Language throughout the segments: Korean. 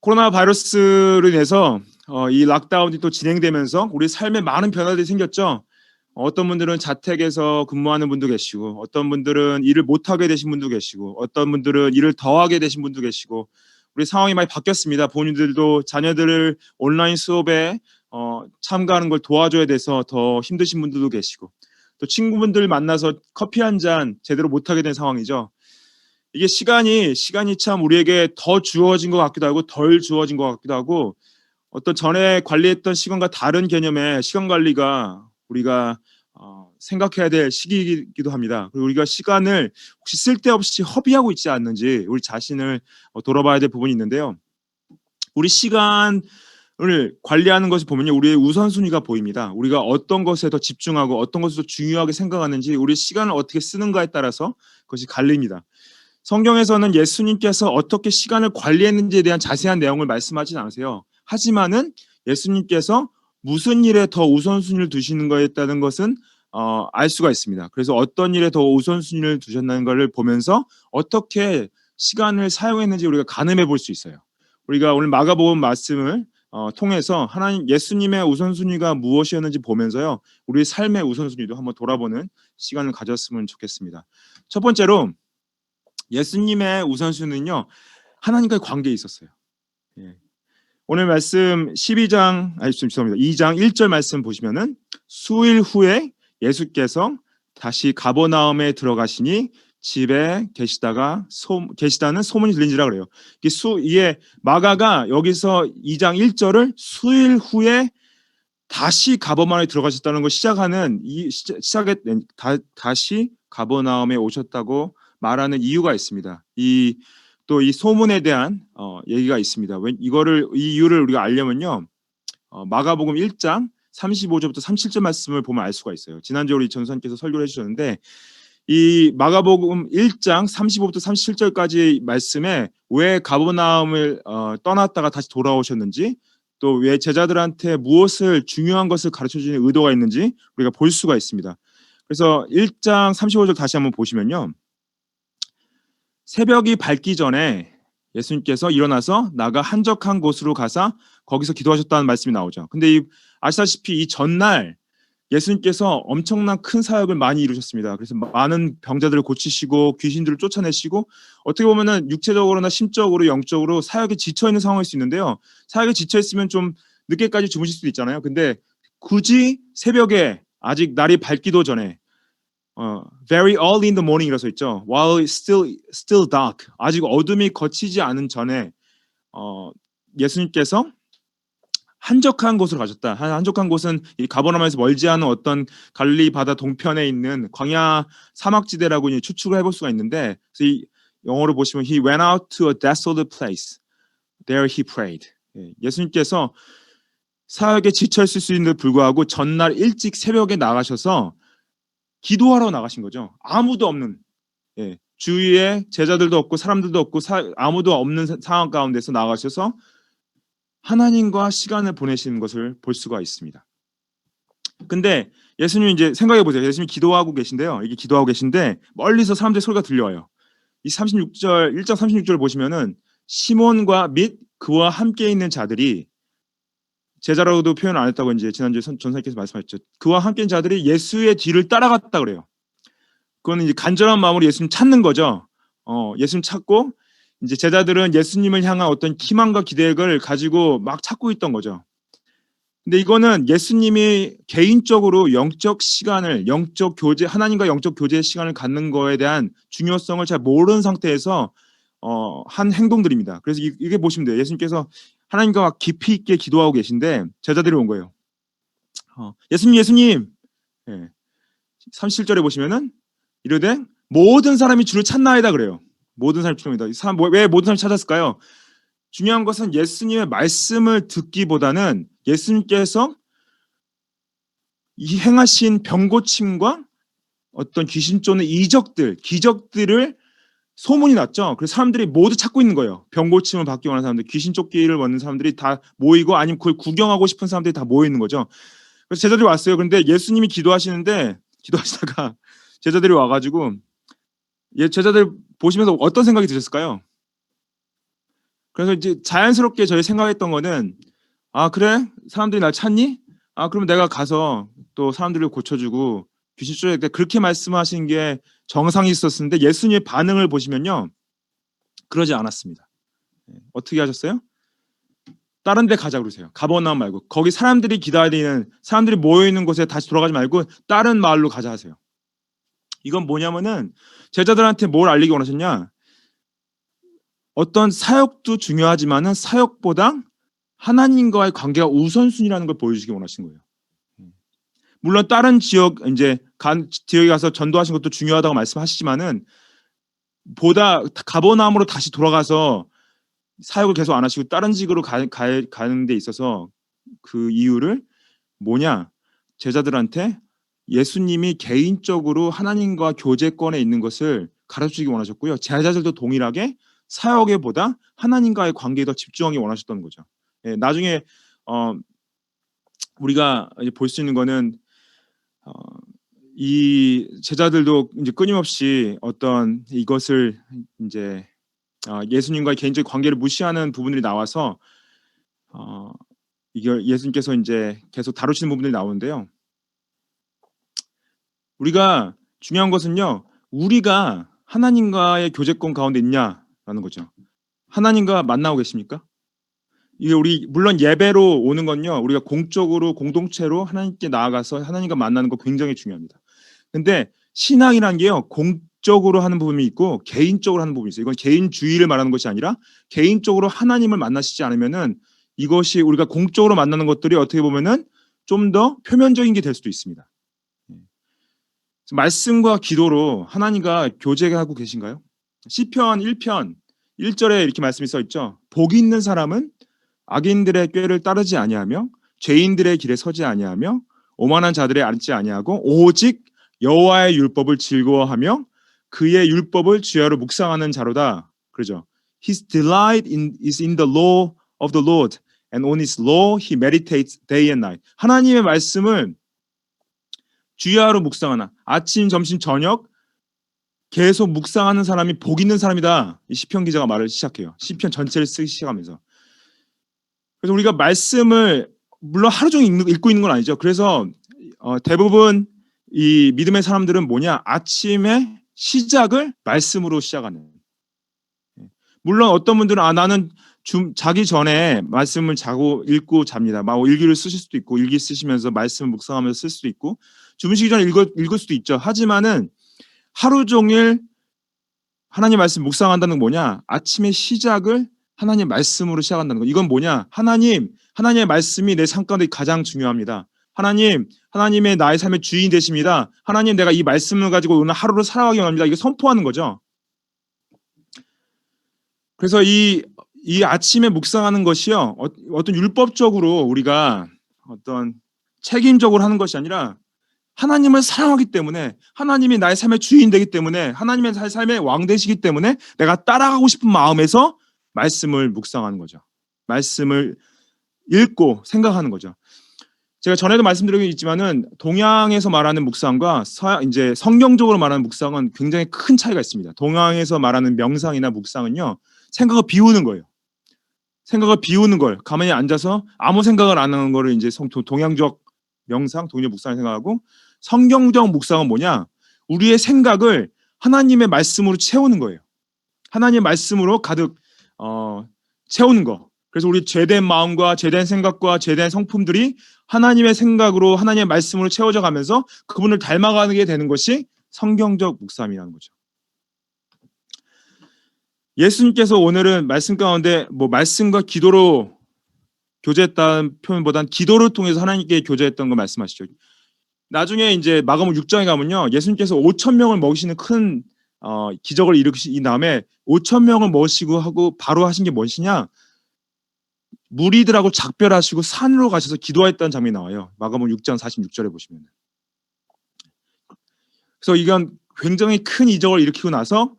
코로나 바이러스로 인해서 이 락다운이 또 진행되면서 우리 삶에 많은 변화들이 생겼죠. 어떤 분들은 자택에서 근무하는 분도 계시고, 어떤 분들은 일을 못하게 되신 분도 계시고, 어떤 분들은 일을 더 하게 되신 분도 계시고, 우리 상황이 많이 바뀌었습니다. 본인들도 자녀들을 온라인 수업에 참가하는 걸 도와줘야 돼서 더 힘드신 분들도 계시고, 또 친구분들 만나서 커피 한 잔 제대로 못하게 된 상황이죠. 이게 시간이 참 우리에게 더 주어진 것 같기도 하고 덜 주어진 것 같기도 하고, 어떤 전에 관리했던 시간과 다른 개념의 시간 관리가 우리가 생각해야 될 시기이기도 합니다. 그리고 우리가 시간을 혹시 쓸데없이 허비하고 있지 않는지 우리 자신을 돌아봐야 될 부분이 있는데요. 우리 시간을 관리하는 것을 보면요, 우리의 우선순위가 보입니다. 우리가 어떤 것에 더 집중하고 어떤 것을 더 중요하게 생각하는지, 우리 시간을 어떻게 쓰는가에 따라서 그것이 갈립니다. 성경에서는 예수님께서 어떻게 시간을 관리했는지에 대한 자세한 내용을 말씀하진 않으세요. 하지만은 예수님께서 무슨 일에 더 우선순위를 두시는 거에 따른 것은 알 수가 있습니다. 그래서 어떤 일에 더 우선순위를 두셨다는 것을 보면서 어떻게 시간을 사용했는지 우리가 가늠해 볼 수 있어요. 우리가 오늘 마가복음 말씀을 통해서 하나님 예수님의 우선순위가 무엇이었는지 보면서요, 우리 삶의 우선순위도 한번 돌아보는 시간을 가졌으면 좋겠습니다. 첫 번째로 예수님의 우선순위는요, 하나님과의 관계에 있었어요. 예. 오늘 말씀 죄송합니다. 2장 1절 말씀 보시면은 수일 후에 예수께서 다시 가버나움에 들어가시니 집에 계시다는 소문이 들린지라 그래요. 이게 마가가 여기서 2장 1절을 수일 후에 다시 가버나움에 들어가셨다는 걸 시작하는 다시 가버나움에 오셨다고 말하는 이유가 있습니다. 이 소문에 대한 얘기가 있습니다. 이 이유를 우리가 알려면요, 마가복음 1장 35절부터 37절 말씀을 보면 알 수가 있어요. 지난주에 우리 전사님께서 설교를 해주셨는데, 이 마가복음 1장 35부터 37절까지 말씀에 왜 가버나움을 떠났다가 다시 돌아오셨는지, 또 왜 제자들한테 무엇을 중요한 것을 가르쳐주는 의도가 있는지 우리가 볼 수가 있습니다. 그래서 1장 35절 다시 한번 보시면요, 새벽이 밝기 전에 예수님께서 일어나서 나가 한적한 곳으로 가사 거기서 기도하셨다는 말씀이 나오죠. 근데 아시다시피 이 전날 예수님께서 엄청난 큰 사역을 많이 이루셨습니다. 그래서 많은 병자들을 고치시고 귀신들을 쫓아내시고, 어떻게 보면은 육체적으로나 심적으로 영적으로 사역에 지쳐 있는 상황일 수 있는데요. 사역에 지쳐 있으면 좀 늦게까지 주무실 수도 있잖아요. 근데 굳이 새벽에 아직 날이 밝기도 전에 very early in the morning이라고 써 있죠. While it's still dark, 아직 어둠이 걷히지 않은 전에 예수님께서 한적한 곳으로 가셨다. 한적한 곳은 이 가버나움에서 멀지 않은 어떤 갈릴리 바다 동편에 있는 광야 사막지대라고 추측을 해볼 수가 있는데, 그래서 이 영어로 보시면 He went out to a desolate place. There he prayed. 예수님께서 사역에 지쳐 있을 수 있는데 불구하고 전날 일찍 새벽에 나가셔서 기도하러 나가신 거죠. 아무도 없는, 주위에 제자들도 없고 사람들도 없고 아무도 없는 상황 가운데서 나가셔서 하나님과 시간을 보내시는 것을 볼 수가 있습니다. 근데 예수님이 이제 생각해 보세요. 예수님이 기도하고 계신데요. 이게 기도하고 계신데 멀리서 사람들의 소리가 들려와요. 이 36절 1장 36절 보시면은 시몬과 및 그와 함께 있는 자들이, 제자라고도 표현 안 했다고 이제 지난주에 전사님께서 말씀하셨죠. 그와 함께 있는 자들이 예수의 뒤를 따라갔다 그래요. 그거는 이제 간절한 마음으로 예수님 찾는 거죠. 예수님 찾고, 이제 제자들은 예수님을 향한 어떤 희망과 기대를 가지고 막 찾고 있던 거죠. 근데 이거는 예수님이 개인적으로 영적 시간을, 영적 교제, 하나님과 영적 교제의 시간을 갖는 거에 대한 중요성을 잘 모르는 상태에서 한 행동들입니다. 그래서 이게 보시면 돼요. 예수님께서 하나님과 깊이 있게 기도하고 계신데 제자들이 온 거예요. 예수님. 37절에 보시면은 이르되 모든 사람이 주를 찾나이다 그래요. 모든 사람이 찾나이다. 왜 모든 사람이 찾았을까요? 중요한 것은 예수님의 말씀을 듣기보다는 예수님께서 이 행하신 병고침과 어떤 귀신 쫓는 기적들을 소문이 났죠. 그래서 사람들이 모두 찾고 있는 거예요. 병고침을 받기 원하는 사람들, 귀신 쫓기를 원하는 사람들이 다 모이고, 아니면 그걸 구경하고 싶은 사람들이 다 모여 있는 거죠. 그래서 제자들이 왔어요. 그런데 예수님이 기도하시다가 제자들이 와가지고, 제자들 보시면서 어떤 생각이 드셨을까요? 그래서 이제 자연스럽게 저희 생각했던 거는 아 그래? 사람들이 날 찾니? 아 그럼 내가 가서 또 사람들을 고쳐주고 귀신 쫓아낼 때 그렇게 말씀하신 게 정상이 있었는데 예수님의 반응을 보시면요. 그러지 않았습니다. 어떻게 하셨어요? 다른 데 가자 그러세요. 가버나움 말고 거기 사람들이 기다리는 사람들이 모여 있는 곳에 다시 돌아가지 말고 다른 마을로 가자 하세요. 이건 뭐냐면은 제자들한테 뭘 알리기 원하셨냐? 어떤 사역도 중요하지만은 사역보다 하나님과의 관계가 우선순위라는 걸 보여주기 원하신 거예요. 물론 다른 지역 이제 지역에 가서 전도하신 것도 중요하다고 말씀하시지만은 보다 가버나움으로 다시 돌아가서 사역을 계속 안 하시고 다른 지역으로 가는 데 있어서 그 이유를 뭐냐? 제자들한테 예수님이 개인적으로 하나님과 교제권에 있는 것을 가르쳐주기 원하셨고요. 제자들도 동일하게 사역에 보다 하나님과의 관계에 더 집중하기 원하셨던 거죠. 예, 나중에 우리가 볼 수 있는 거는 이 제자들도 이제 끊임없이 어떤 이것을 이제 예수님과의 개인적 관계를 무시하는 부분들이 나와서 이걸 예수님께서 이제 계속 다루시는 부분들이 나오는데요. 우리가 중요한 것은요. 우리가 하나님과의 교제권 가운데 있냐라는 거죠. 하나님과 만나고 계십니까? 이게 우리 물론 예배로 오는 건요. 우리가 공적으로 공동체로 하나님께 나아가서 하나님과 만나는 거 굉장히 중요합니다. 근데 신앙이란 게요. 공적으로 하는 부분이 있고 개인적으로 하는 부분이 있어요. 이건 개인주의를 말하는 것이 아니라 개인적으로 하나님을 만나시지 않으면은 이것이 우리가 공적으로 만나는 것들이 어떻게 보면은 좀 더 표면적인 게 될 수도 있습니다. 말씀과 기도로 하나님과 교제하고 계신가요? 시편 1편 1절에 이렇게 말씀이 써 있죠. 복이 있는 사람은 악인들의 꾀를 따르지 아니하며 죄인들의 길에 서지 아니하며 오만한 자들의 앉지 아니하고 오직 여호와의 율법을 즐거워하며 그의 율법을 주야로 묵상하는 자로다. 그러죠. His delight is in the law of the Lord, and on his law he meditates day and night. 하나님의 말씀을 주야로 묵상하나 아침, 점심, 저녁 계속 묵상하는 사람이 복 있는 사람이다. 이 시편 기자가 말을 시작해요. 시편 전체를 쓰기 시작하면서. 그래서 우리가 말씀을 물론 하루 종일 읽고 있는 건 아니죠. 그래서 대부분 이 믿음의 사람들은 뭐냐? 아침에 시작을 말씀으로 시작하는. 물론 어떤 분들은 나는 자기 전에 말씀을 자고 읽고 잡니다. 막 일기를 쓰실 수도 있고 일기 쓰시면서 말씀을 묵상하면서 쓸 수도 있고 주무시기 전에 읽을 수도 있죠. 하지만은 하루 종일 하나님 말씀 묵상한다는 건 뭐냐? 아침의 시작을 하나님 말씀으로 시작한다는 거. 이건 뭐냐? 하나님의 말씀이 내 삶 가운데 가장 중요합니다. 하나님의 나의 삶의 주인 되십니다. 하나님 내가 이 말씀을 가지고 오늘 하루를 살아가기 원합니다. 이거 선포하는 거죠. 그래서 이 아침에 묵상하는 것이요. 어떤 율법적으로 우리가 어떤 책임적으로 하는 것이 아니라 하나님을 사랑하기 때문에 하나님이 나의 삶의 주인 되기 때문에 하나님의 삶의 왕 되시기 때문에 내가 따라가고 싶은 마음에서 말씀을 묵상하는 거죠. 말씀을 읽고 생각하는 거죠. 제가 전에도 말씀드리겠지만은 동양에서 말하는 묵상과 이제 성경적으로 말하는 묵상은 굉장히 큰 차이가 있습니다. 동양에서 말하는 명상이나 묵상은요. 생각을 비우는 거예요. 생각을 비우는 걸 가만히 앉아서 아무 생각을 안 하는 거를 이제 동양적 명상, 동양 묵상을 생각하고 성경적 묵상은 뭐냐? 우리의 생각을 하나님의 말씀으로 채우는 거예요. 하나님의 말씀으로 가득 채우는 거. 그래서 우리 죄된 마음과 죄된 생각과 죄된 성품들이 하나님의 생각으로 하나님의 말씀으로 채워져 가면서 그분을 닮아가게 되는 것이 성경적 묵상이라는 거죠. 예수님께서 오늘은 말씀 가운데 말씀과 기도로 교제했다는 표현보다는 기도를 통해서 하나님께 교제했던 거 말씀하시죠. 나중에 이제 마가복음 6장에 가면요. 예수님께서 5,000명을 먹이시는 큰 기적을 일으키신 다음에 5,000명을 먹이시고 하고 바로 하신 게 무엇이냐? 무리들하고 작별하시고 산으로 가셔서 기도했다는 장면이 나와요. 마가복음 6장 46절에 보시면. 그래서 이건 굉장히 큰 이적을 일으키고 나서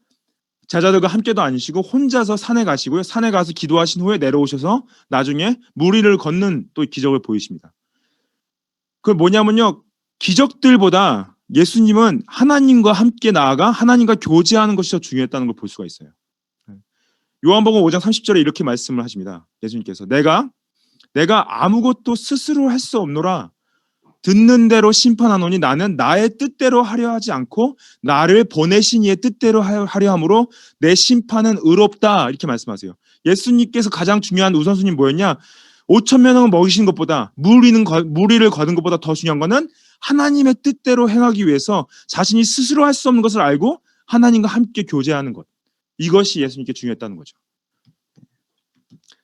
제자들과 함께도 아니시고 혼자서 산에 가시고요. 산에 가서 기도하신 후에 내려오셔서 나중에 무리를 걷는 또 기적을 보이십니다. 그 뭐냐면요. 기적들보다 예수님은 하나님과 함께 나아가 하나님과 교제하는 것이 더 중요했다는 걸 볼 수가 있어요. 요한복음 5장 30절에 이렇게 말씀을 하십니다. 예수님께서 내가 아무것도 스스로 할 수 없노라. 듣는 대로 심판하노니 나는 나의 뜻대로 하려 하지 않고 나를 보내신 이의 뜻대로 하려 함으로 내 심판은 의롭다. 이렇게 말씀하세요. 예수님께서 가장 중요한 우선순위 뭐였냐? 5천 명을 먹이시는 것보다 무리를 거둔 것보다 더 중요한 거는 하나님의 뜻대로 행하기 위해서 자신이 스스로 할 수 없는 것을 알고 하나님과 함께 교제하는 것. 이것이 예수님께 중요했다는 거죠.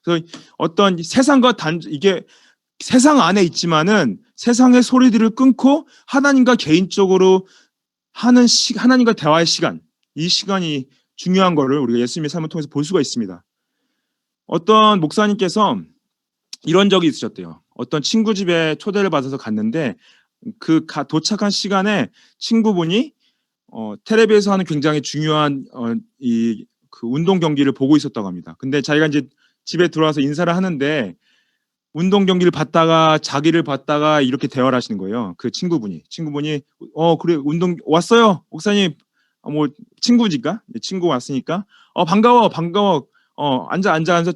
그래서 어떤 세상과 이게 세상 안에 있지만은 세상의 소리들을 끊고 하나님과 개인적으로 하나님과 대화의 시간, 이 시간이 중요한 거를 우리가 예수님의 삶을 통해서 볼 수가 있습니다. 어떤 목사님께서 이런 적이 있으셨대요. 어떤 친구 집에 초대를 받아서 갔는데 도착한 시간에 친구분이 텔레비에서 하는 굉장히 중요한 그 운동 경기를 보고 있었다고 합니다. 근데 자기가 이제 집에 들어와서 인사를 하는데 운동 경기를 봤다가 자기를 봤다가 이렇게 대화를 하시는 거예요. 그 친구분이 그래 운동 왔어요 목사님. 뭐 친구니까 친구 왔으니까 반가워 앉아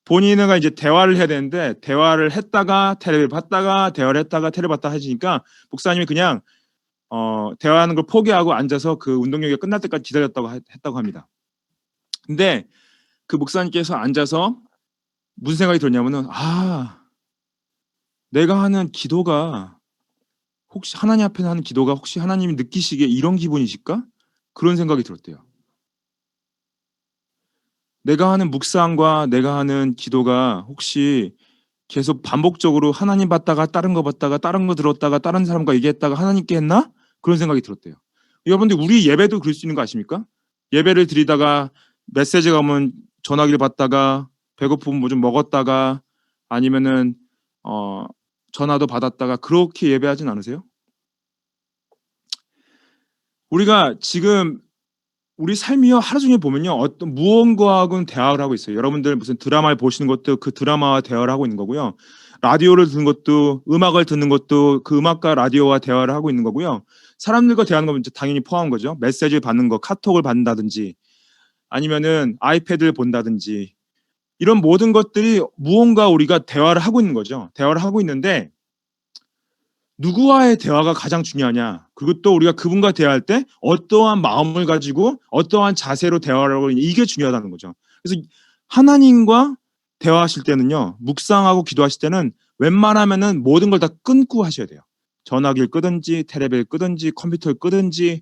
본인은 이제 대화를 해야 되는데 대화를 했다가 텔레비를 봤다가 대화를 했다가 텔레비 봤다 하시니까 목사님이 그냥 대화하는 걸 포기하고 앉아서 그 운동 경기가 끝날 때까지 기다렸다고 했다고 합니다. 근데 그 목사님께서 앉아서 무슨 생각이 들었냐면은 내가 하는 기도가 혹시 하나님 앞에 하는 기도가 혹시 하나님이 느끼시기에 이런 기분이실까? 그런 생각이 들었대요. 내가 하는 묵상과 내가 하는 기도가 혹시 계속 반복적으로 하나님 봤다가 다른 거 봤다가 다른 거 들었다가 다른 사람과 얘기했다가 하나님께 했나? 그런 생각이 들었대요. 여러분들 우리 예배도 그럴 수 있는 거 아십니까? 예배를 드리다가 메시지가 오면 전화기를 받다가 배고프면 뭐 좀 먹었다가 아니면은 전화도 받았다가 그렇게 예배하진 않으세요? 우리가 지금 우리 삶이요 하루 종일 보면요 어떤 무언가하고는 대화를 하고 있어요. 여러분들 무슨 드라마를 보시는 것도 그 드라마와 대화를 하고 있는 거고요. 라디오를 듣는 것도 음악을 듣는 것도 그 음악과 라디오와 대화를 하고 있는 거고요. 사람들과 대화하는 건 당연히 포함한 거죠. 메시지를 받는 거, 카톡을 받는다든지 아니면은 아이패드를 본다든지 이런 모든 것들이 무언가 우리가 대화를 하고 있는 거죠. 대화를 하고 있는데 누구와의 대화가 가장 중요하냐? 그리고 또 우리가 그분과 대화할 때 어떠한 마음을 가지고 어떠한 자세로 대화를 하고 있냐? 이게 중요하다는 거죠. 그래서 하나님과 대화하실 때는요. 묵상하고 기도하실 때는 웬만하면은 모든 걸 다 끊고 하셔야 돼요. 전화기를 끄든지 텔레비를 끄든지 컴퓨터를 끄든지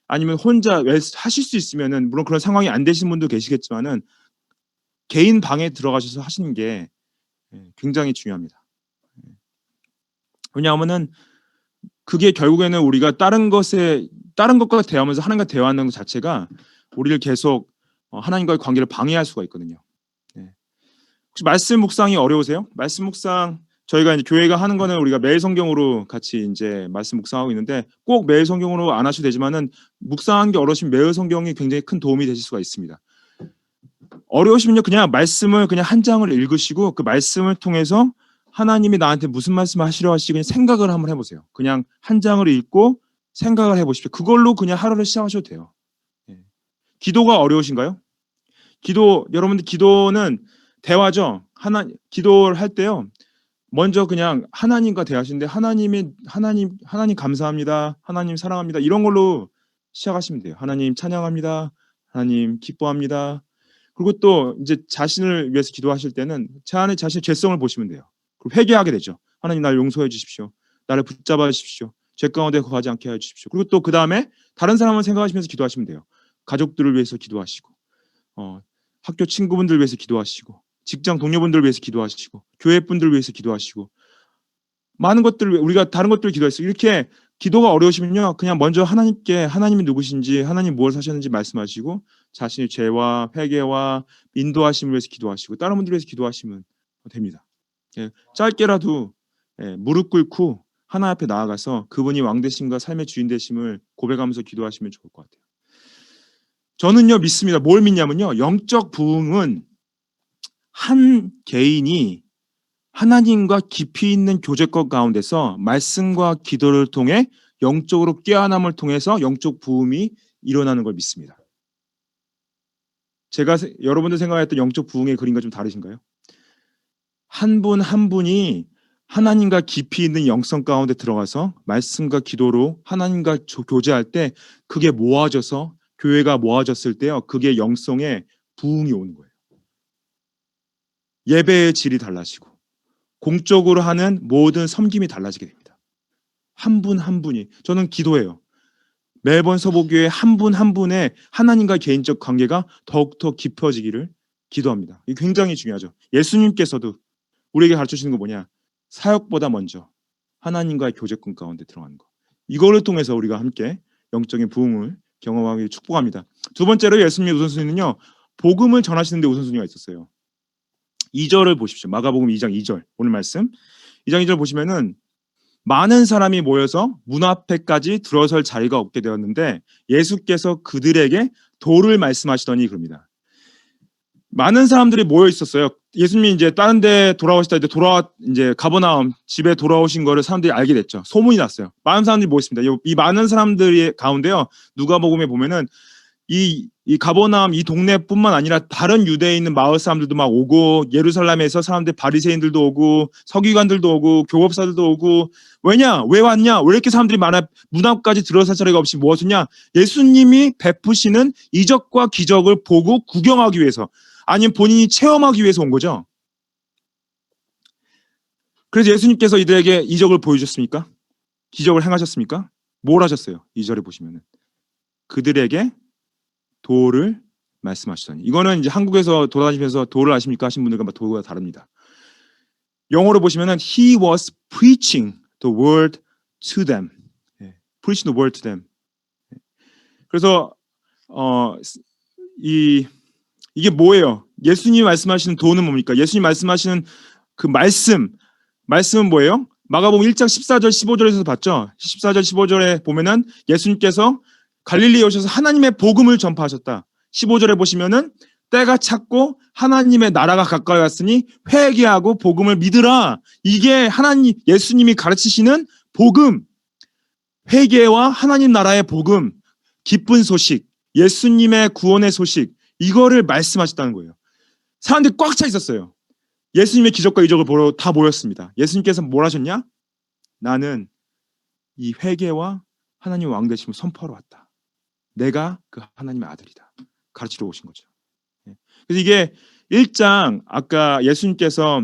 아니면 혼자 하실 수 있으면은 물론 그런 상황이 안 되신 분도 계시겠지만은 개인 방에 들어가셔서 하시는 게 굉장히 중요합니다. 왜냐하면은 그게 결국에는 우리가 다른 것과 대화하면서 하나님과 대화하는 것 자체가 우리를 계속 하나님과의 관계를 방해할 수가 있거든요. 혹시 말씀 묵상이 어려우세요? 말씀 묵상 저희가 이제 교회가 하는 거는 우리가 매일 성경으로 같이 이제 말씀 묵상하고 있는데 꼭 매일 성경으로 안 하셔도 되지만은 묵상하는 게 어려우시면 매일 성경이 굉장히 큰 도움이 되실 수가 있습니다. 어려우시면요 그냥 말씀을 그냥 한 장을 읽으시고 그 말씀을 통해서 하나님이 나한테 무슨 말씀을 하시려 하시지 그냥 생각을 한번 해보세요. 그냥 한 장을 읽고 생각을 해보십시오. 그걸로 그냥 하루를 시작하셔도 돼요. 기도가 어려우신가요? 여러분들 기도는 대화죠. 기도를 할 때요. 먼저 그냥 하나님과 대화하시는데 하나님 감사합니다. 하나님 사랑합니다. 이런 걸로 시작하시면 돼요. 하나님 찬양합니다. 하나님 기뻐합니다. 그리고 또 이제 자신을 위해서 기도하실 때는 제 안에 자신의 죄성을 보시면 돼요. 그리고 회개하게 되죠. 하나님 나를 용서해 주십시오. 나를 붙잡아 주십시오. 죄 가운데 거하지 않게 해 주십시오. 그리고 또 그 다음에 다른 사람을 생각하시면서 기도하시면 돼요. 가족들을 위해서 기도하시고 학교 친구분들 위해서 기도하시고 직장 동료분들 위해서 기도하시고 교회 분들 위해서 기도하시고 많은 것들 우리가 다른 것들 기도했어요. 이렇게 기도가 어려우시면요. 그냥 먼저 하나님께 하나님이 누구신지 하나님 무엇을 하셨는지 말씀하시고 자신의 죄와 회개와 인도하심을 위해서 기도하시고 다른 분들 위해서 기도하시면 됩니다. 짧게라도 무릎 꿇고 하나님 앞에 나아가서 그분이 왕 되심과 삶의 주인 되심을 고백하면서 기도하시면 좋을 것 같아요. 저는요 믿습니다. 뭘 믿냐면요. 영적 부흥은 한 개인이 하나님과 깊이 있는 교제권 가운데서 말씀과 기도를 통해 영적으로 깨어남을 통해서 영적 부흥이 일어나는 걸 믿습니다. 여러분들 생각했던 영적 부흥의 그림과 좀 다르신가요? 한 분 한 분이 하나님과 깊이 있는 영성 가운데 들어가서 말씀과 기도로 하나님과 교제할 때 그게 모아져서 교회가 모아졌을 때요. 그게 영성의 부흥이 오는 거예요. 예배의 질이 달라지고 공적으로 하는 모든 섬김이 달라지게 됩니다. 한 분 한 분이. 저는 기도해요. 매번 서보교회 한 분 한 분의 하나님과 개인적 관계가 더욱더 깊어지기를 기도합니다. 이게 굉장히 중요하죠. 예수님께서도 우리에게 가르쳐주시는 거 뭐냐? 사역보다 먼저 하나님과의 교제권 가운데 들어가는 거. 이거를 통해서 우리가 함께 영적인 부흥을 경험하기 축복합니다. 두 번째로 예수님의 우선순위는요. 복음을 전하시는 데 우선순위가 있었어요. 2절을 보십시오. 마가복음 2장 2절. 오늘 말씀. 2장 2절 보시면은 많은 사람이 모여서 문 앞에까지 들어설 자리가 없게 되었는데 예수께서 그들에게 도를 말씀하시더니 그럽니다. 많은 사람들이 모여 있었어요. 예수님이 이제 다른 데 돌아오시다 이제 가버나움 집에 돌아오신 거를 사람들이 알게 됐죠. 소문이 났어요. 많은 사람들이 모였습니다. 이 많은 사람들이 가운데요. 누가복음에 보면은 이 가버나움 이 동네뿐만 아니라 다른 유대에 있는 마을 사람들도 막 오고 예루살렘에서 사람들 바리새인들도 오고 서기관들도 오고 교법사들도 오고 왜 왔냐? 왜 이렇게 사람들이 많아? 문 앞까지 들어설 자리가 없이 모았느냐? 예수님이 베푸시는 이적과 기적을 보고 구경하기 위해서 아니면 본인이 체험하기 위해서 온 거죠. 그래서 예수님께서 이들에게 이적을 보여주셨습니까? 기적을 행하셨습니까? 뭘 하셨어요? 2절에 보시면은 그들에게 도를 말씀하시더니 이거는 이제 한국에서 돌아다니면서 도를 아십니까 하신 분들과 도가 다릅니다. 영어로 보시면은 He was preaching the word to them. preaching the word to them. 그래서 이게 뭐예요? 예수님이 말씀하시는 도는 뭡니까? 예수님이 말씀하시는 그 말씀은 뭐예요? 마가복음 1장 14절 15절에서 봤죠? 14절 15절에 보면은 예수님께서 갈릴리에 오셔서 하나님의 복음을 전파하셨다. 15절에 보시면은 때가 찼고 하나님의 나라가 가까이 왔으니 회개하고 복음을 믿으라. 이게 예수님이 가르치시는 복음, 회개와 하나님 나라의 복음, 기쁜 소식, 예수님의 구원의 소식, 이거를 말씀하셨다는 거예요. 사람들이 꽉 차 있었어요. 예수님의 기적과 이적을 보러 다 모였습니다. 예수님께서 뭘 하셨냐? 나는 이 회개와 하나님 왕 되심을 선포하러 왔다. 내가 그 하나님의 아들이다. 가르치러 오신 거죠. 그래서 이게 1장 아까 예수님께서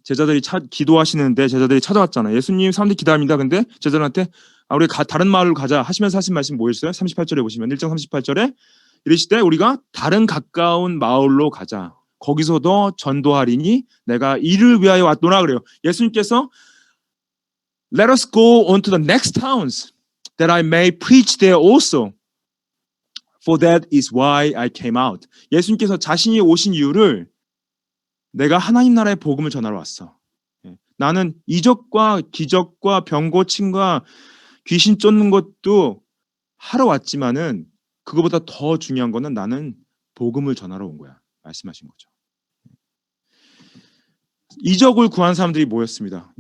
제자들이 기도하시는데 제자들이 찾아왔잖아요. 예수님 사람들이 기다립니다. 근데 제자들한테 우리 다른 마을로 가자 하시면서 하신 말씀 뭐였어요? 38절에 보시면 1장 38절에 이르시되 우리가 다른 가까운 마을로 가자. 거기서도 전도하리니 내가 이를 위하여 왔노라 그래요. 예수님께서 Let us go on to the next towns that I may preach there also. For that is why I came out. 예수님께서 자신이 오신 이유를 내가 하나님 나라의 복음을 전하러 왔어. 나는 이적과 기적과 병 고침과 귀신 쫓는 것도 하러 왔지만은 그거보다 더 중요한 거는 나는 복음을 전하러 온 거야. 말씀하신 거죠. 이적을 구한 사람들이 모였습니다.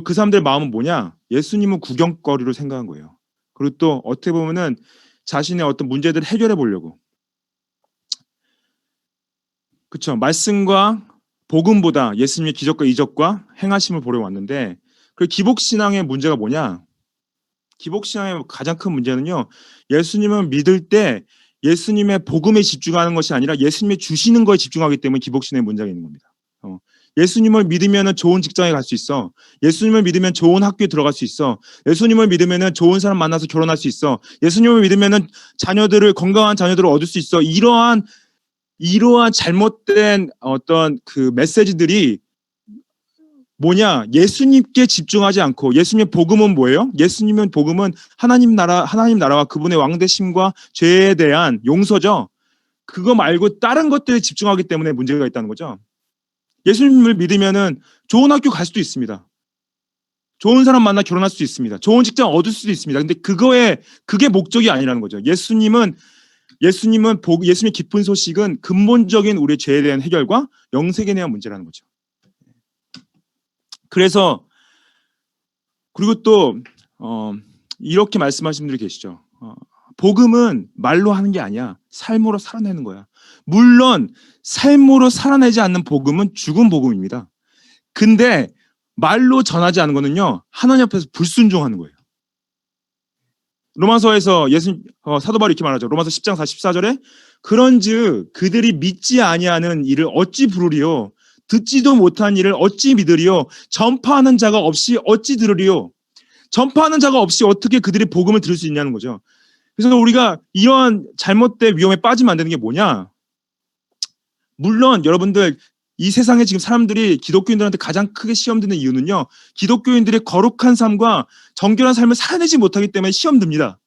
그 사람들의 마음은 뭐냐? 예수님은 구경거리로 생각한 거예요. 그리고 또 어떻게 보면은 자신의 어떤 문제들을 해결해 보려고. 그렇죠. 말씀과 복음보다 예수님의 기적과 이적과 행하심을 보러 왔는데 그 기복신앙의 문제가 뭐냐? 기복신앙의 가장 큰 문제는요. 예수님을 믿을 때 예수님의 복음에 집중하는 것이 아니라 예수님이 주시는 거에 집중하기 때문에 기복신앙의 문제가 있는 겁니다. 예수님을 믿으면 좋은 직장에 갈 수 있어. 예수님을 믿으면 좋은 학교에 들어갈 수 있어. 예수님을 믿으면 좋은 사람 만나서 결혼할 수 있어. 예수님을 믿으면 건강한 자녀들을 얻을 수 있어. 이러한 잘못된 어떤 그 메시지들이 뭐냐? 예수님께 집중하지 않고 예수님의 복음은 뭐예요? 예수님의 복음은 하나님 나라와 그분의 왕되심과 죄에 대한 용서죠. 그거 말고 다른 것들에 집중하기 때문에 문제가 있다는 거죠. 예수님을 믿으면은 좋은 학교 갈 수도 있습니다. 좋은 사람 만나 결혼할 수도 있습니다. 좋은 직장 얻을 수도 있습니다. 근데 그게 목적이 아니라는 거죠. 예수님의 기쁜 소식은 근본적인 우리의 죄에 대한 해결과 영생에 대한 문제라는 거죠. 그리고 또 이렇게 말씀하시는 분들이 계시죠. 복음은 말로 하는 게 아니야. 삶으로 살아내는 거야. 물론 삶으로 살아내지 않는 복음은 죽은 복음입니다. 근데 말로 전하지 않은 거는요, 하나님 앞에서 불순종하는 거예요. 로마서에서 사도 바울이 이렇게 말하죠. 로마서 10장 44절에 그런즉 그들이 믿지 아니하는 일을 어찌 부르리요? 듣지도 못한 일을 어찌 믿으리요? 전파하는 자가 없이 어찌 들으리요? 전파하는 자가 없이 어떻게 그들이 복음을 들을 수 있냐는 거죠. 그래서 우리가 이러한 잘못된 위험에 빠지면 안 되는 게 뭐냐? 물론 여러분들, 이 세상에 지금 사람들이 기독교인들한테 가장 크게 시험 드는 이유는요, 기독교인들의 거룩한 삶과 정결한 삶을 살아내지 못하기 때문에 시험 듭니다.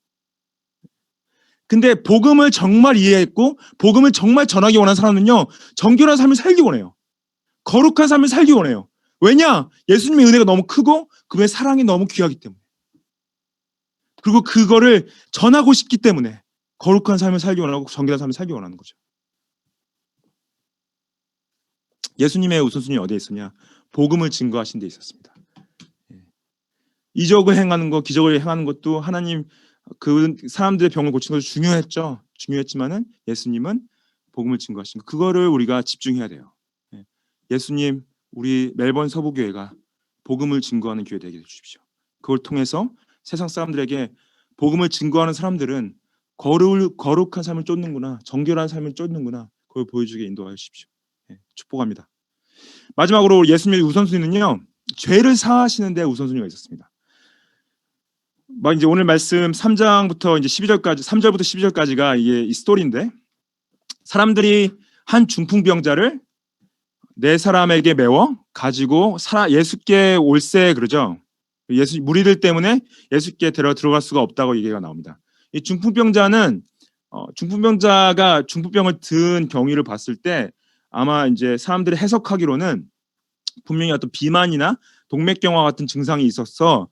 근데 복음을 정말 이해했고 복음을 정말 전하기 원하는 사람은요, 정결한 삶을 살기 원해요. 거룩한 삶을 살기 원해요. 왜냐? 예수님의 은혜가 너무 크고 그분의 사랑이 너무 귀하기 때문에. 그리고 그거를 전하고 싶기 때문에 거룩한 삶을 살기 원하고 정결한 삶을 살기 원하는 거죠. 예수님의 우선순위 어디에 있었냐? 복음을 증거하신 데 있었습니다. 이적을 행하는 것, 기적을 행하는 것도 하나님 그 사람들의 병을 고치는 것도 중요했죠. 중요했지만은 예수님은 복음을 증거하신 것, 그거를 우리가 집중해야 돼요. 예수님, 우리 멜번 서부교회가 복음을 증거하는 교회 되게 해주십시오. 그걸 통해서 세상 사람들에게 복음을 증거하는 사람들은 거룩한 삶을 쫓는구나, 정결한 삶을 쫓는구나, 그걸 보여주게 인도하여 주십시오. 축복합니다. 마지막으로 예수님의 우선순위는요, 죄를 사하시는 데 우선순위가 있었습니다. 이제 오늘 말씀 3장부터 이제 12절까지, 3절부터 12절까지가 이게 이 스토리인데, 사람들이 한 중풍병자를 네 사람에게 메워 가지고 예수께 올세 그러죠. 무리들 때문에 예수께 들어갈 수가 없다고 얘기가 나옵니다. 이 중풍병자는 중풍병자가 중풍병을 든 경위를 봤을 때 아마 이제 사람들이 해석하기로는 분명히 어떤 비만이나 동맥경화 같은 증상이 있어서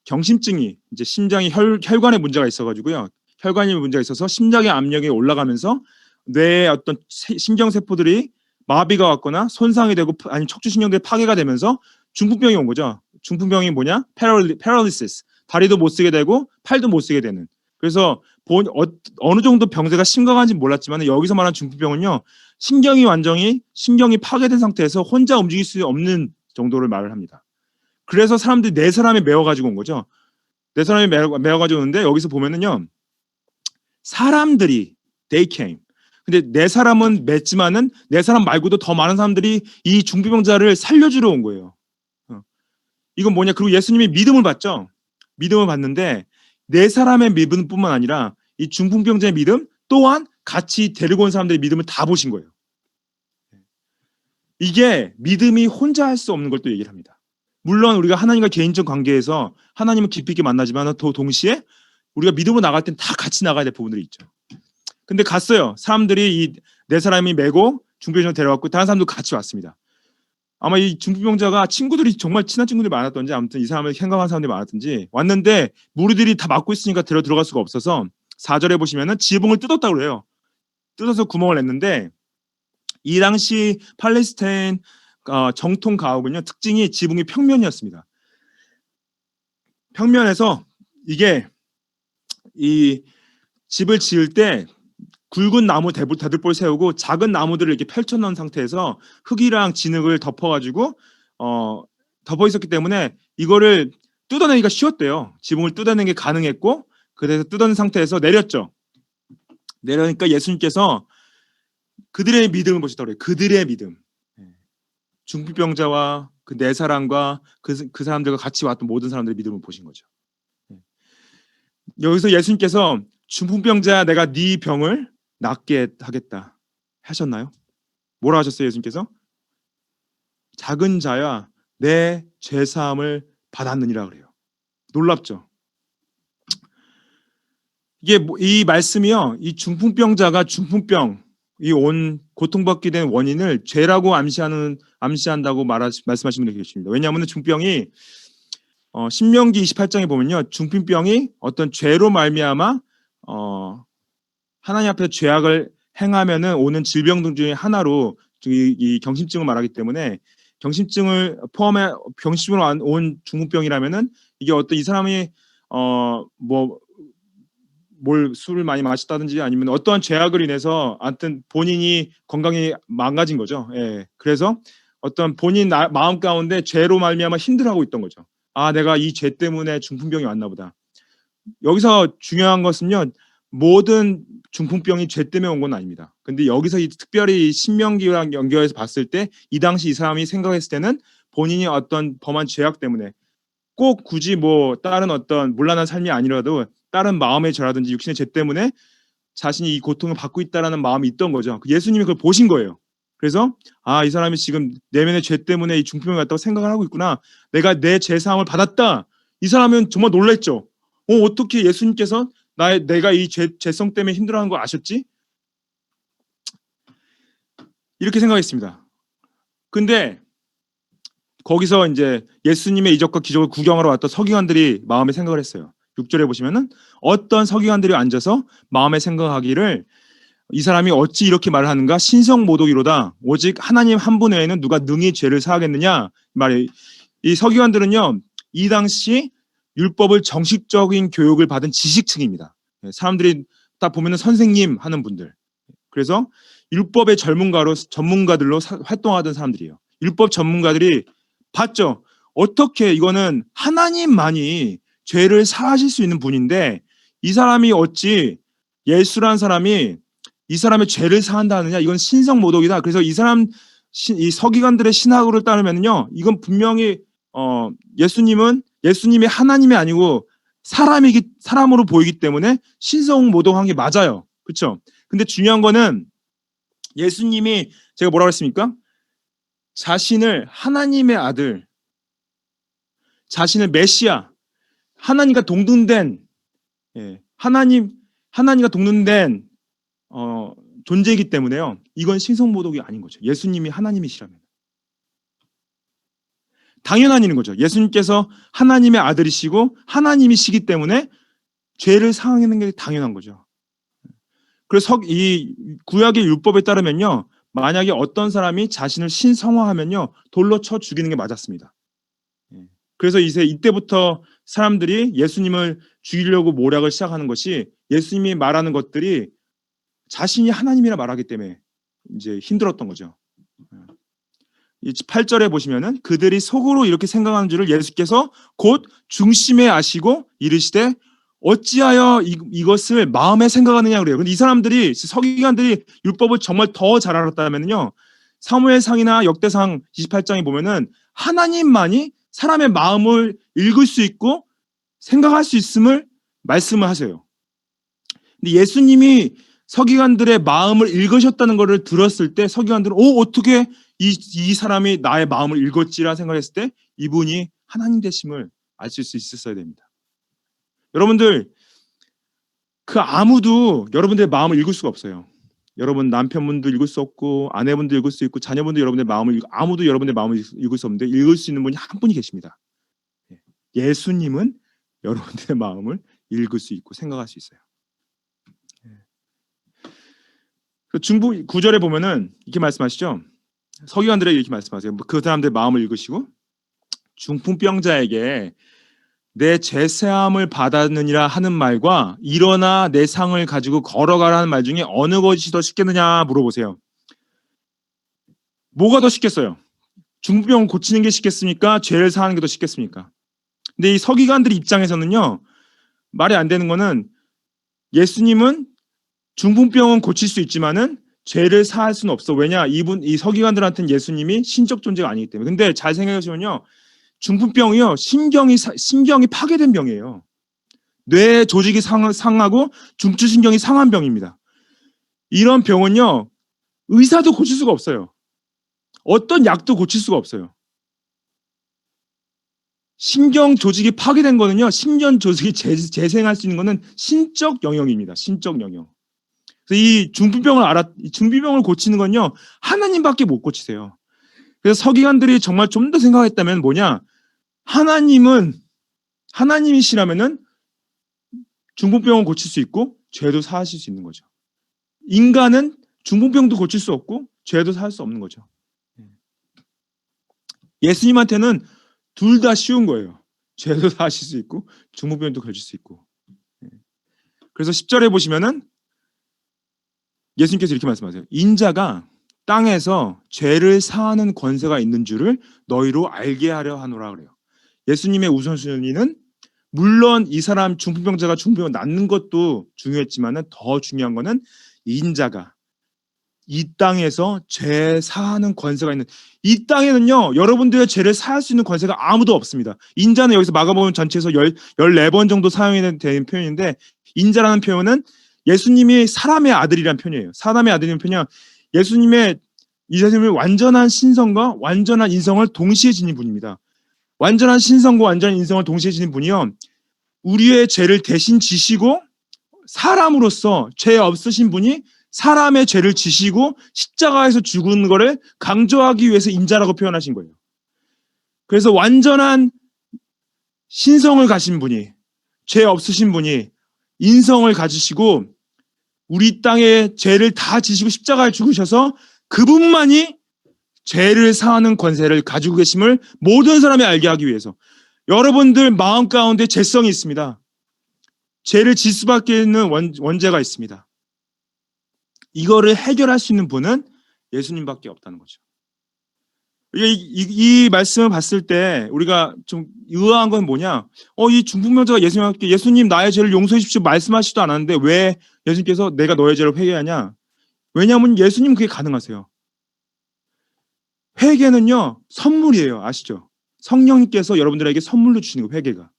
경심증이, 이제 심장이 혈관에 문제가 있어가지고요. 혈관에 문제가 있어서 심장의 압력이 올라가면서 뇌의 어떤 신경세포들이 마비가 왔거나 손상이 되고 아니면 척추신경들이 파괴가 되면서 중풍병이 온 거죠. 중풍병이 뭐냐? 패럴리시스. 다리도 못 쓰게 되고 팔도 못 쓰게 되는. 그래서 어느 정도 병세가 심각한지 몰랐지만 여기서 말하는 중풍병은요, 신경이 파괴된 상태에서 혼자 움직일 수 없는 정도를 말을 합니다. 그래서 사람들이 네 사람이 메워가지고 온 거죠. 네 사람이 메워가지고 오는데 여기서 보면은요, 사람들이 they came. 근데 네 사람은 맺지만은 네 사람 말고도 더 많은 사람들이 이 중풍병자를 살려주러 온 거예요. 이건 뭐냐? 그리고 예수님이 믿음을 받죠. 믿음을 받는데 네 사람의 믿음뿐만 아니라 이 중풍병자의 믿음 또한 같이 데리고 온 사람들의 믿음을 다 보신 거예요. 이게 믿음이 혼자 할 수 없는 걸 또 얘기를 합니다. 물론 우리가 하나님과 개인적 관계에서 하나님을 깊이 있게 만나지만 또 동시에 우리가 믿음으로 나갈 땐 다 같이 나가야 될 부분들이 있죠. 근데 갔어요. 사람들이 이 네 사람이 메고 중풍병자를 데려왔고 다른 사람도 같이 왔습니다. 아마 이 중풍병자가 친구들이 정말 친한 친구들이 많았던지, 아무튼 이 사람을 생각하는 사람들이 많았던지 왔는데 무리들이 다 막고 있으니까 들어갈 수가 없어서 4절에 보시면은 지붕을 뜯었다고 그래요. 뜯어서 구멍을 냈는데, 이 당시 팔레스타인 정통 가옥은요, 특징이 지붕이 평면이었습니다. 평면에서 이게 이 집을 지을 때 굵은 나무 대들보를 세우고 작은 나무들을 이렇게 펼쳐놓은 상태에서 흙이랑 진흙을 덮어가지고 덮어 있었기 때문에 이거를 뜯어내기가 쉬웠대요. 지붕을 뜯어내는 게 가능했고, 그래서 뜯어낸 상태에서 내렸죠. 내려니까 예수님께서 그들의 믿음을 보시더라고요. 그들의 믿음. 중풍병자와 그 네 사람과 그 사람들과 같이 왔던 모든 사람들의 믿음을 보신 거죠. 여기서 예수님께서 중풍병자야, 내가 네 병을 낫게 하겠다 하셨나요? 뭐라 하셨어요? 예수님께서 작은 자야, 내 죄사함을 받았느니라 그래요. 놀랍죠? 이게 이 말씀이요, 이 중풍병자가 중풍병, 이 온 고통받게 된 원인을 죄라고 암시한다고 말씀하시는 분이 계십니다. 왜냐하면 중풍병이 신명기 28장에 보면요, 중풍병이 어떤 죄로 말미암아 하나님 앞에 죄악을 행하면은 오는 질병 중에 하나로 이 경심증을 말하기 때문에, 경심증을 포함해 경심증으로 온 중풍병이라면은 이게 어떤 이 사람이 뭘 술을 많이 마셨다든지 아니면 어떠한 죄악을 인해서 하여튼 본인이 건강이 망가진 거죠. 예. 그래서 어떤 본인 마음 가운데 죄로 말미암아 힘들어하고 있던 거죠. 아, 내가 이 죄 때문에 중풍병이 왔나 보다. 여기서 중요한 것은요, 모든 중풍병이 죄 때문에 온 건 아닙니다. 근데 여기서 특별히 신명기랑 연결해서 봤을 때 이 당시 이 사람이 생각했을 때는 본인이 어떤 범한 죄악 때문에, 꼭 굳이 뭐 다른 어떤 문란한 삶이 아니라도 다른 마음의 죄라든지 육신의 죄 때문에 자신이 이 고통을 받고 있다라는 마음이 있던 거죠. 예수님이 그걸 보신 거예요. 그래서 이 사람이 지금 내면의 죄 때문에 이 중풍을 갖다고 생각을 하고 있구나. 내가 내 죄 사함을 받았다. 이 사람은 정말 놀랬죠. 어떻게 예수님께서 내가 이 죄성 때문에 힘들어하는 거 아셨지? 이렇게 생각했습니다. 근데 거기서 이제 예수님의 이적과 기적을 구경하러 왔던 서기관들이 마음에 생각을 했어요. 6절에 보시면은 어떤 서기관들이 앉아서 마음에 생각하기를, 이 사람이 어찌 이렇게 말을 하는가? 신성모독이로다. 오직 하나님 한 분 외에는 누가 능히 죄를 사하겠느냐? 말이, 이 서기관들은요, 이 당시 율법을 정식적인 교육을 받은 지식층입니다. 사람들이 딱 보면은 선생님 하는 분들. 그래서 율법의 전문가들로 활동하던 사람들이에요. 율법 전문가들이 봤죠. 어떻게 이거는 하나님만이 죄를 사하실 수 있는 분인데 이 사람이 어찌, 예수란 사람이 이 사람의 죄를 사한다 하느냐? 이건 신성모독이다. 그래서 이 서기관들의 신학으로 따르면요, 이건 분명히 예수님이 하나님이 아니고 사람으로 보이기 때문에 신성모독한 게 맞아요. 그렇죠? 근데 중요한 거는 예수님이, 제가 뭐라고 했습니까? 자신을 하나님의 아들, 자신을 메시아, 하나님과 동등된, 하나님과 동등된 존재이기 때문에요. 이건 신성모독이 아닌 거죠. 예수님이 하나님이시라면. 당연한 일인 거죠. 예수님께서 하나님의 아들이시고 하나님이시기 때문에 죄를 사하는 게 당연한 거죠. 그래서 이 구약의 율법에 따르면요, 만약에 어떤 사람이 자신을 신성화하면요, 돌로 쳐 죽이는 게 맞았습니다. 그래서 이때부터 사람들이 예수님을 죽이려고 모략을 시작하는 것이, 예수님이 말하는 것들이 자신이 하나님이라 말하기 때문에 이제 힘들었던 거죠. 8절에 보시면은 그들이 속으로 이렇게 생각하는 줄을 예수께서 곧 중심에 아시고 이르시되 어찌하여 이것을 마음에 생각하느냐 그래요. 근데 이 사람들이, 서기관들이 율법을 정말 더 잘 알았다면요, 사무엘상이나 역대상 28장에 보면은 하나님만이 사람의 마음을 읽을 수 있고 생각할 수 있음을 말씀을 하세요. 근데 예수님이 서기관들의 마음을 읽으셨다는 것을 들었을 때 서기관들은 어떻게 이 사람이 나의 마음을 읽었지라 생각했을 때 이분이 하나님 되심을 아실 수 있었어야 됩니다. 여러분들, 그 아무도 여러분들의 마음을 읽을 수가 없어요. 여러분 남편분도 읽을 수 없고 아내분도 읽을 수 있고 자녀분도 여러분의 마음을 아무도 여러분의 마음을 읽을 수 없는데 읽을 수 있는 분이 한 분이 계십니다. 예수님은 여러분들의 마음을 읽을 수 있고 생각할 수 있어요. 중부 9절에 보면은 이렇게 말씀하시죠. 서기관들에게 이렇게 말씀하세요. 그 사람들의 마음을 읽으시고 중풍병자에게 내 죄사함을 받았느니라 하는 말과 일어나 내 상을 가지고 걸어가라는 말 중에 어느 것이 더 쉽겠느냐 물어보세요. 뭐가 더 쉽겠어요? 중풍병 고치는 게 쉽겠습니까? 죄를 사하는 게 더 쉽겠습니까? 근데 이 서기관들 입장에서는요, 말이 안 되는 거는, 예수님은 중풍병은 고칠 수 있지만은 죄를 사할 수는 없어. 왜냐? 이 서기관들한테는 예수님이 신적 존재가 아니기 때문에. 근데 잘 생각해 보시면요, 중풍병이요, 신경이 파괴된 병이에요. 뇌 조직이 상하고 중추신경이 상한 병입니다. 이런 병은요, 의사도 고칠 수가 없어요. 어떤 약도 고칠 수가 없어요. 신경 조직이 파괴된 거는요, 신경 조직이 재생할 수 있는 거는 신적 영역입니다. 신적 영역. 그래서 이 중풍병을 고치는 건요, 하나님밖에 못 고치세요. 그래서 서기관들이 정말 좀 더 생각했다면 뭐냐? 하나님이시라면은 중풍병을 고칠 수 있고 죄도 사하실 수 있는 거죠. 인간은 중풍병도 고칠 수 없고 죄도 사할 수 없는 거죠. 예수님한테는 둘 다 쉬운 거예요. 죄도 사하실 수 있고 중풍병도 고칠 수 있고. 그래서 10절에 보시면은 예수님께서 이렇게 말씀하세요. 인자가 땅에서 죄를 사하는 권세가 있는 줄을 너희로 알게 하려 하노라 그래요. 예수님의 우선순위는 물론 이 사람 중풍병자가 중풍을 낫는 것도 중요했지만은 더 중요한 거는 인자가 이 땅에서 죄 사하는 권세가 있는, 이 땅에는요 여러분들의 죄를 사할 수 있는 권세가 아무도 없습니다. 인자는 여기서 마가복음 전체에서 14번 정도 사용이 되는 표현인데, 인자라는 표현은 예수님이 사람의 아들이란 표현이에요. 사람의 아들이라는 표현이 예수님의 완전한 신성과 완전한 인성을 동시에 지닌 분입니다. 완전한 신성과 완전한 인성을 동시에 지닌 분이요, 우리의 죄를 대신 지시고 사람으로서 죄 없으신 분이 사람의 죄를 지시고 십자가에서 죽은 거를 강조하기 위해서 인자라고 표현하신 거예요. 그래서 완전한 신성을 가진 분이, 죄 없으신 분이 인성을 가지시고 우리 땅의 죄를 다 지시고 십자가에 죽으셔서 그분만이 죄를 사하는 권세를 가지고 계심을 모든 사람이 알게 하기 위해서, 여러분들 마음 가운데 죄성이 있습니다. 죄를 질 수밖에 있는 원죄가 있습니다. 이거를 해결할 수 있는 분은 예수님밖에 없다는 거죠. 이 말씀을 봤을 때 우리가 좀 의아한 건 뭐냐? 이 중풍병자가 예수님께 예수님 나의 죄를 용서해 주십시오 말씀하시지도 않았는데 왜 예수님께서 내가 너의 죄를 회개하냐? 왜냐하면 예수님 그게 가능하세요. 회개는요 선물이에요. 아시죠? 성령님께서 여러분들에게 선물로 주시는 거예요, 회개가.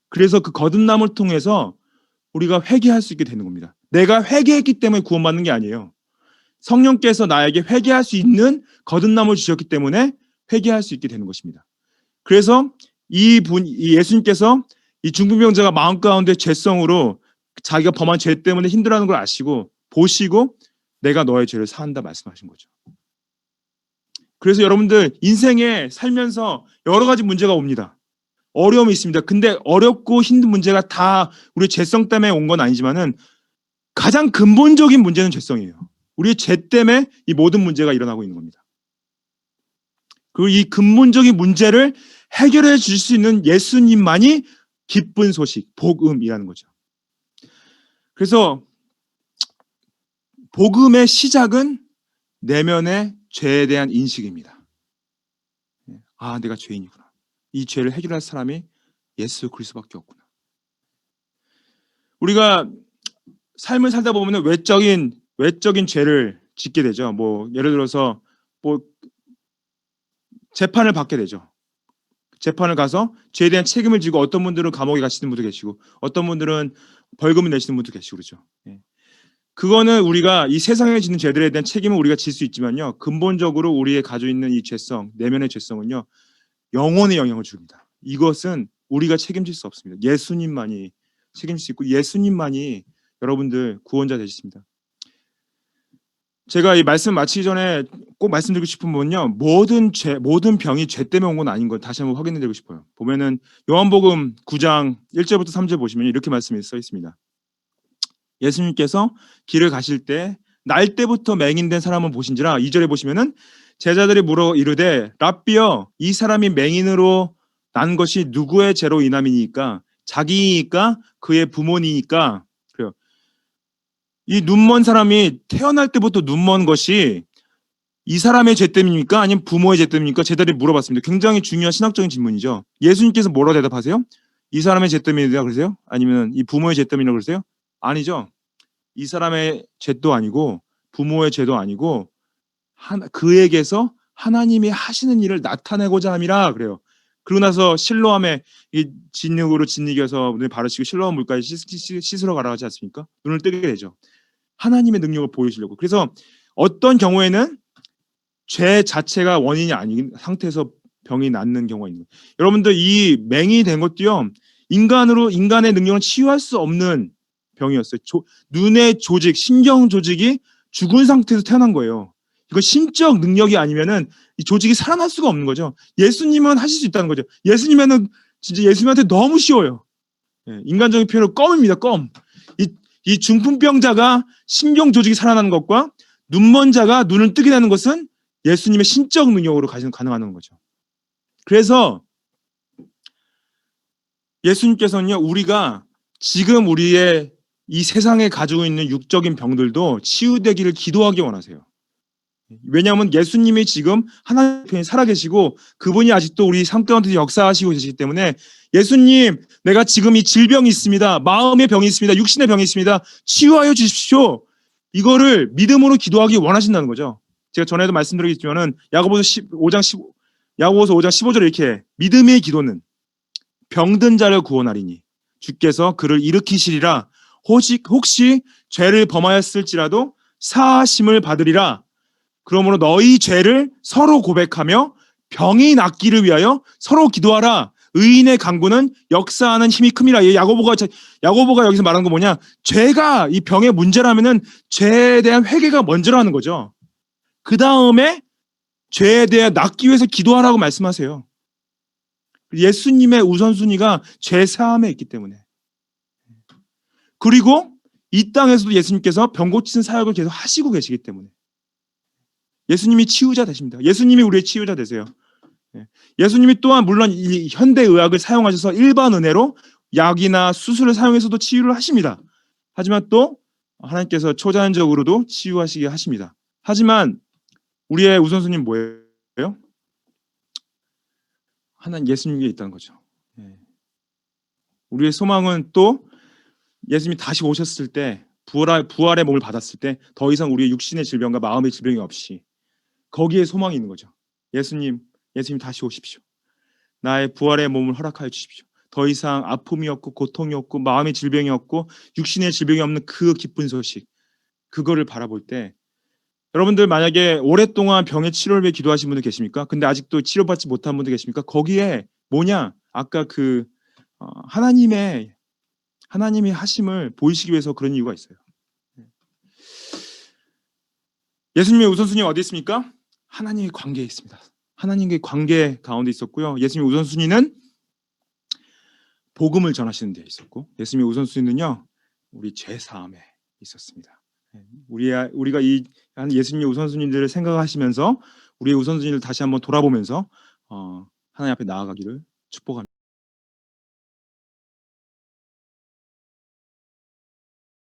그래서 그 거듭남을 통해서 우리가 회개할 수 있게 되는 겁니다. 내가 회개했기 때문에 구원받는 게 아니에요. 성령께서 나에게 회개할 수 있는 거듭남을 주셨기 때문에 회개할 수 있게 되는 것입니다. 그래서 이 예수님께서 이 중풍병자가 마음 가운데 죄성으로 자기가 범한 죄 때문에 힘들어하는 걸 아시고 보시고 내가 너의 죄를 사한다 말씀하신 거죠. 그래서 여러분들 인생에 살면서 여러 가지 문제가 옵니다. 어려움이 있습니다. 근데 어렵고 힘든 문제가 다 우리 죄성 때문에 온 건 아니지만은 가장 근본적인 문제는 죄성이에요. 우리의 죄 때문에 이 모든 문제가 일어나고 있는 겁니다. 그리고 이 근본적인 문제를 해결해 줄 수 있는 예수님만이 기쁜 소식, 복음이라는 거죠. 그래서 복음의 시작은 내면의 죄에 대한 인식입니다. 아, 내가 죄인이구나. 이 죄를 해결할 사람이 예수 그리스도밖에 없구나. 우리가 삶을 살다 보면 외적인 죄를 짓게 되죠. 뭐 예를 들어서 뭐 재판을 받게 되죠. 재판을 가서 죄에 대한 책임을 지고 어떤 분들은 감옥에 가시는 분도 계시고 어떤 분들은 벌금을 내시는 분도 계시고 그렇죠. 그거는 우리가 이 세상에 짓는 죄들에 대한 책임은 우리가 질 수 있지만요. 근본적으로 우리의 가지고 있는 이 죄성, 내면의 죄성은요. 영혼에 영향을 줍니다. 이것은 우리가 책임질 수 없습니다. 예수님만이 책임질 수 있고 예수님만이 여러분들 구원자 되십니다. 제가 이 말씀 마치기 전에 꼭 말씀드리고 싶은 부분은요. 모든 병이 죄 때문에 온 건 아닌 걸 다시 한번 확인해 드리고 싶어요. 보면은 요한복음 9장 1절부터 3절 보시면 이렇게 말씀이 써 있습니다. 예수님께서 길을 가실 때 날 때부터 맹인된 사람을 보신지라 2절에 보시면은 제자들이 물어 이르되 랍비여 이 사람이 맹인으로 난 것이 누구의 죄로 인함이니까 자기이니까 그의 부모니까. 그래요. 이 눈먼 사람이 태어날 때부터 눈먼 것이 이 사람의 죄 때문입니까? 아니면 부모의 죄 때문입니까? 제자들이 물어봤습니다. 굉장히 중요한 신학적인 질문이죠. 예수님께서 뭐라고 대답하세요? 이 사람의 죄 때문이라고 그러세요? 아니면 이 부모의 죄 때문이라고 그러세요? 아니죠. 이 사람의 죄도 아니고 부모의 죄도 아니고 그에게서 하나님이 하시는 일을 나타내고자 함이라 그래요. 그러고 나서 실로암에 이 진흙으로 짓이겨서 눈을 바르시고 실로암 물가에 씻으러 가라 하지 않습니까? 눈을 뜨게 되죠. 하나님의 능력을 보여주려고. 그래서 어떤 경우에는 죄 자체가 원인이 아닌 상태에서 병이 낫는 경우가 있는 거예요. 여러분들 이 맹이 된 것도요. 인간의 능력을 치유할 수 없는 병이었어요. 눈의 조직, 신경 조직이 죽은 상태에서 태어난 거예요. 이거 신적 능력이 아니면은 이 조직이 살아날 수가 없는 거죠. 예수님은 하실 수 있다는 거죠. 예수님은 진짜 예수님한테 너무 쉬워요. 인간적인 표현으로 껌입니다. 껌. 이 중풍병자가 신경 조직이 살아나는 것과 눈먼 자가 눈을 뜨게 되는 것은 예수님의 신적 능력으로 가능한 거죠. 그래서 예수님께서는요, 우리가 지금 우리의 이 세상에 가지고 있는 육적인 병들도 치유되기를 기도하기 원하세요. 왜냐하면 예수님이 지금 하나님 편에 살아계시고 그분이 아직도 우리 삶 가운데 역사하시고 계시기 때문에 예수님, 내가 지금 이 질병이 있습니다. 마음의 병이 있습니다. 육신의 병이 있습니다. 치유하여 주십시오. 이거를 믿음으로 기도하기 원하신다는 거죠. 제가 전에도 말씀드리겠지만은 야고보서 5장 15절에 이렇게 믿음의 기도는 병든 자를 구원하리니 주께서 그를 일으키시리라. 혹시 죄를 범하였을지라도 사하심을 받으리라. 그러므로 너희 죄를 서로 고백하며 병이 낫기를 위하여 서로 기도하라. 의인의 간구는 역사하는 힘이 큼이라. 야고보가 여기서 말하는 거 뭐냐? 죄가 이 병의 문제라면은 죄에 대한 회개가 먼저라는 거죠. 그 다음에 죄에 대해 낫기 위해서 기도하라고 말씀하세요. 예수님의 우선순위가 죄 사함에 있기 때문에. 그리고 이 땅에서도 예수님께서 병 고치는 사역을 계속 하시고 계시기 때문에. 예수님이 치유자 되십니다. 예수님이 우리의 치유자 되세요. 예수님이 또한 물론 이 현대의학을 사용하셔서 일반 은혜로 약이나 수술을 사용해서도 치유를 하십니다. 하지만 또 하나님께서 초자연적으로도 치유하시게 하십니다. 하지만 우리의 우선순위는 뭐예요? 하나님 예수님께 있다는 거죠. 우리의 소망은 또 예수님이 다시 오셨을 때 부활의 몸을 받았을 때 더 이상 우리의 육신의 질병과 마음의 질병이 없이 거기에 소망이 있는 거죠. 예수님 다시 오십시오. 나의 부활의 몸을 허락하여 주십시오. 더 이상 아픔이 없고 고통이 없고 마음의 질병이 없고 육신의 질병이 없는 그 기쁜 소식, 그거를 바라볼 때 여러분들 만약에 오랫동안 병의 치료를 위해 기도하신 분들 계십니까? 근데 아직도 치료받지 못한 분들 계십니까? 거기에 뭐냐? 아까 하나님이 하심을 보이시기 위해서 그런 이유가 있어요. 예수님의 우선순위가 어디 있습니까? 하나님의 관계에 있습니다. 하나님의 관계 가운데 있었고요. 예수님의 우선순위는 복음을 전하시는 데 있었고, 예수님의 우선순위는요, 우리 죄 사함에 있었습니다. 우리가 이 예수님의 우선순위들을 생각하시면서 우리의 우선순위를 다시 한번 돌아보면서 하나님 앞에 나아가기를 축복합니다.